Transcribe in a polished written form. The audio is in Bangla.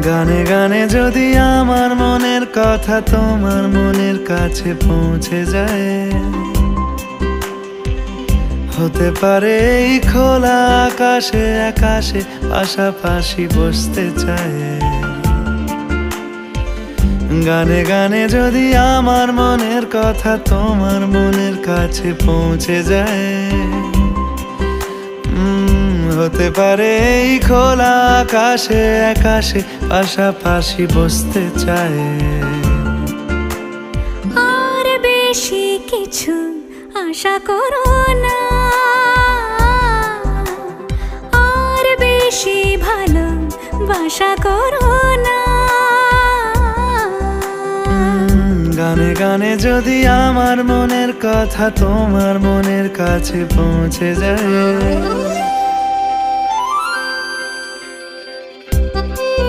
গানে গানে যদি আমার মনের কথা তোমার মনের কাছে পৌঁছে যায়, হতে পারে এই খোলা আকাশে আকাশে পাশাপাশি বসতে চায়। গানে গানে যদি আমার মনের কথা তোমার মনের কাছে পৌঁছে যায়, হতে পারে এই খোলা আকাশে আকাশে পাশাপাশি বসতে চায়। আর বেশি কিছু আশা করো না, আর বেশি ভালোবাসা করো না। গানে গানে যদি আমার মনের কথা তোমার মনের কাছে পৌঁছে যায়,